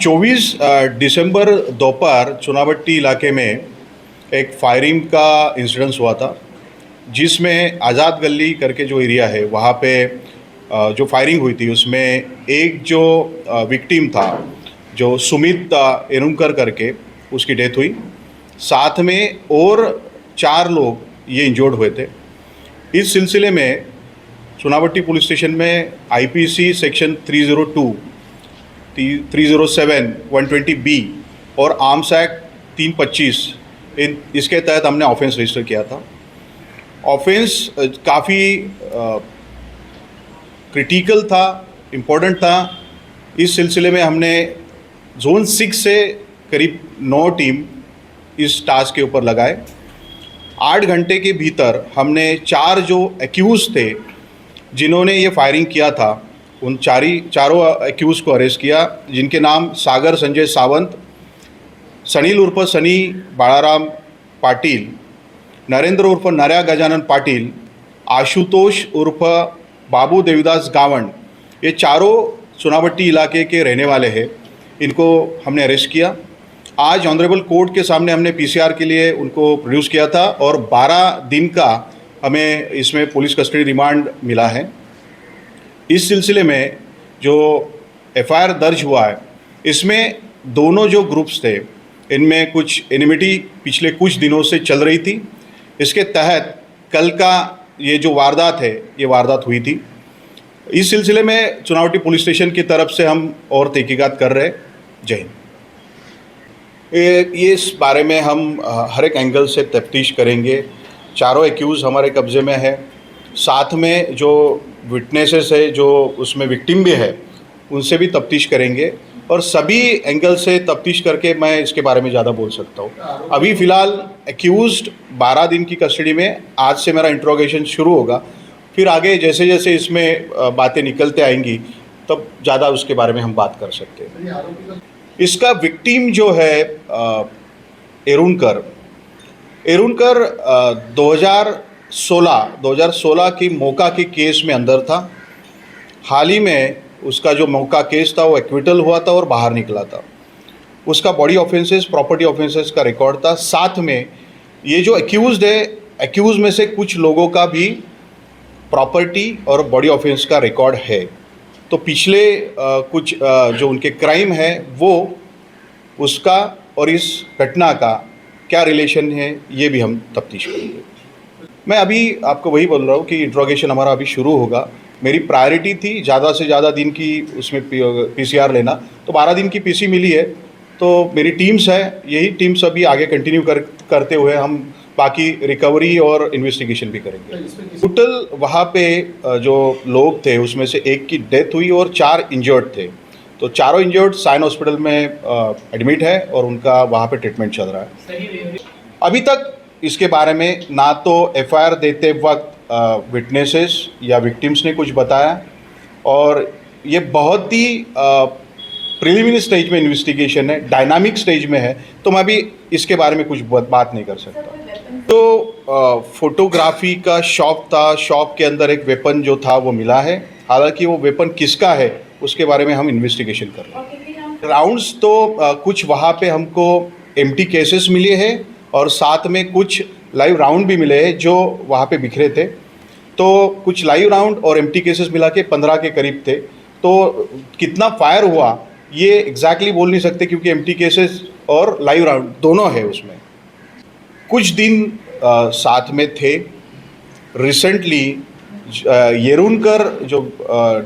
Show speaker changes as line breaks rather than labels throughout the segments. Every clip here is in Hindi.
24 दिसंबर दोपहर चुनावट्टी इलाके में एक फायरिंग का इंसिडेंस हुआ था, जिसमें आज़ाद गली करके जो एरिया है वहाँ पे जो फायरिंग हुई थी उसमें एक जो विक्टिम था, जो सुमित एरुंकर करके, उसकी डेथ हुई। साथ में और 4 लोग ये इंजर्ड हुए थे। इस सिलसिले में चुनावट्टी पुलिस स्टेशन में आईपीसी सेक्शन 302, 307, 120B और आर्म्स एक्ट 325 इसके तहत हमने ऑफेंस रजिस्टर किया था। ऑफेंस काफ़ी क्रिटिकल था, इम्पोर्टेंट था। इस सिलसिले में हमने जोन 6 से करीब 9 टीम इस टास्क के ऊपर लगाए। 8 घंटे के भीतर हमने 4 जो एक्यूज़ थे जिन्होंने ये फायरिंग किया था, उन चारों एक्यूज़ को अरेस्ट किया, जिनके नाम सागर संजय सावंत, सनील उर्फ सनी बाळाराम पाटिल, नरेंद्र उर्फ नर्या गजानन पाटिल, आशुतोष उर्फ बाबू देवीदास गावंड, ये चारों चुनावट्टी इलाके के रहने वाले हैं। इनको हमने अरेस्ट किया। आज ऑनरेबल कोर्ट के सामने हमने पीसीआर के लिए उनको प्रोड्यूस किया था और 12 दिन का हमें इसमें पुलिस कस्टडी रिमांड मिला है। इस सिलसिले में जो एफआईआर दर्ज हुआ है, इसमें दोनों जो ग्रुप्स थे, इनमें कुछ एनिमिटी पिछले कुछ दिनों से चल रही थी। इसके तहत कल का ये जो वारदात है, ये वारदात हुई थी। इस सिलसिले में चुनावटी पुलिस स्टेशन की तरफ से हम और तहकीकात कर रहे हैं। जय हिंद। ये इस बारे में हम हर एक एंगल से तफ्तीश करेंगे। चारों एक्यूज़ हमारे कब्ज़े में है। साथ में जो विटनेसेस है, जो उसमें विक्टिम भी है, उनसे भी तफ्तीश करेंगे और सभी एंगल से तफ्तीश करके मैं इसके बारे में ज़्यादा बोल सकता हूँ। अभी फ़िलहाल एक्यूज़्ड 12 दिन की कस्टडी में। आज से मेरा इंट्रोगेशन शुरू होगा, फिर आगे जैसे जैसे इसमें बातें निकलते आएंगी तब ज़्यादा उसके बारे में हम बात कर सकते हैं। इसका विक्टिम जो है एरुंकर 2016 की मौका के केस में अंदर था। हाल ही में उसका जो मौका केस था वो एक्विटल हुआ था और बाहर निकला था। उसका बॉडी ऑफेंसेस, प्रॉपर्टी ऑफेंसेस का रिकॉर्ड था। साथ में ये जो एक्यूज़्ड है, एक्यूज़ में से कुछ लोगों का भी प्रॉपर्टी और बॉडी ऑफेंस का रिकॉर्ड है। तो पिछले कुछ जो उनके क्राइम है वो उसका और इस घटना का क्या रिलेशन है, ये भी हम तफ्तीश करेंगे। मैं अभी आपको वही बोल रहा हूँ कि इंट्रोगेशन हमारा अभी शुरू होगा। मेरी प्रायोरिटी थी ज़्यादा से ज़्यादा दिन की उसमें पीसीआर लेना, तो 12 दिन की पीसी मिली है। तो मेरी टीम्स है, यही टीम्स अभी आगे कंटिन्यू करते हुए हम बाकी रिकवरी और इन्वेस्टिगेशन भी करेंगे। टोटल वहाँ पे जो लोग थे उसमें से एक की डेथ हुई और 4 इंजर्ड थे। तो चारों इंजर्ड साइन हॉस्पिटल में एडमिट है और उनका वहाँ पे ट्रीटमेंट चल रहा है। अभी तक इसके बारे में ना तो एफआईआर देते वक्त विटनेसेस या विक्टिम्स ने कुछ बताया, और ये बहुत ही प्रिलिमिनरी स्टेज में इन्वेस्टिगेशन है, डायनामिक स्टेज में है, तो मैं भी इसके बारे में कुछ बात नहीं कर सकता। तो फोटोग्राफी का शॉप था, शॉप के अंदर एक वेपन जो था वो मिला है। हालांकि वो वेपन किसका है उसके बारे में हम इन्वेस्टिगेशन कर रहे हैं। राउंड्स तो कुछ वहाँ पे हमको एम्प्टी केसेस मिले हैं और साथ में कुछ लाइव राउंड भी मिले हैं जो वहाँ पे बिखरे थे। तो कुछ लाइव राउंड और एम्प्टी केसेस मिला के 15 के करीब थे। तो कितना फायर हुआ ये एग्जैक्टली बोल नहीं सकते, क्योंकि एम्प्टी केसेस और लाइव राउंड दोनों है उसमें। कुछ दिन साथ में थे। रिसेंटली येरुनकर जो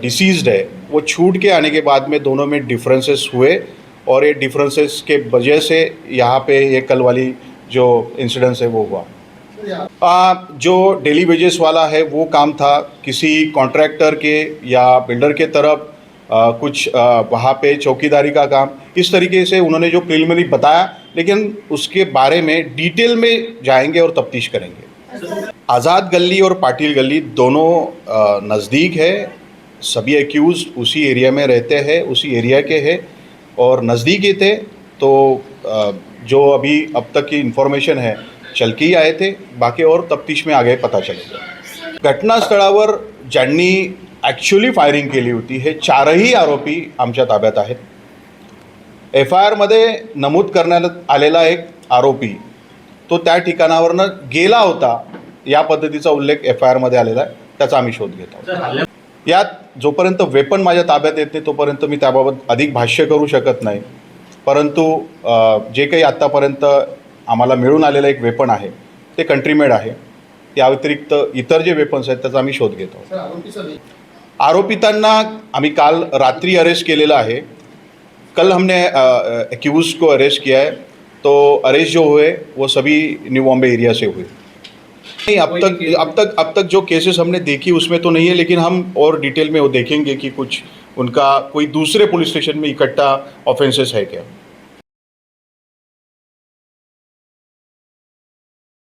डिसीज्ड है, वो छूट के आने के बाद में दोनों में डिफरेंसेस हुए और ये डिफरेंसेस के वजह से यहाँ पे ये कल वाली जो इंसिडेंस है वो हुआ। जो डेली वेजेस वाला है वो काम था, किसी कॉन्ट्रैक्टर के या बिल्डर के तरफ कुछ वहाँ पे चौकीदारी का काम, इस तरीके से उन्होंने जो प्रिलिमिनरी बताया, लेकिन उसके बारे में डिटेल में जाएंगे और तफ्तीश करेंगे। आज़ाद गली और पाटिल गली दोनों नज़दीक है। सभी एक्यूज़ उसी एरिया में रहते हैं, उसी एरिया के हैं और नज़दीक ही थे। तो जो अभी अब तक की इन्फॉर्मेशन है चल के ही आए थे, बाकी और तफ्तीश में आगे पता चलेगा। घटनास्थळावर ज्यांनी ॲक्च्युली फायरिंग केली होती हे 4ही आरोपी आमच्या ताब्यात आहेत। FIRमध्ये नमूद करण्यात आलेला एक आरोपी तो त्या ठिकाणावरनं गेला होता या पद्धतीचा उल्लेख FIRमध्ये आलेला आहे, त्याचा आम्ही शोध घेत आहोत. यात जोपर्यंत वेपन माझ्या ताब्यात येत नाही तोपर्यंत मी त्याबाबत अधिक भाष्य करू शकत नाही. परंतु जे काही आत्तापर्यंत आम्हाला मिळून आलेलं एक वेपन आहे ते कंट्रीमेड आहे. या व्यतिरिक्त इतर जे वेपन्स आहेत त्याचा आम्ही शोध घेत आहोत. आरोपितांना आम्ही काल रात्री अरेस्ट केलेलं आहे. कल हमने एक्यूज को अरेस्ट किया है. तो अरेस्ट जो हुए वो सभी न्यू बॉम्बे एरिया से हुए. नहीं, अब तक जो केसेस हमने देखी उसमें तो नहीं है, लेकिन हम और डिटेल में वो देखेंगे कि कुछ उनका कोई दूसरे पुलिस स्टेशन में इकट्ठा ऑफेंसेस है क्या.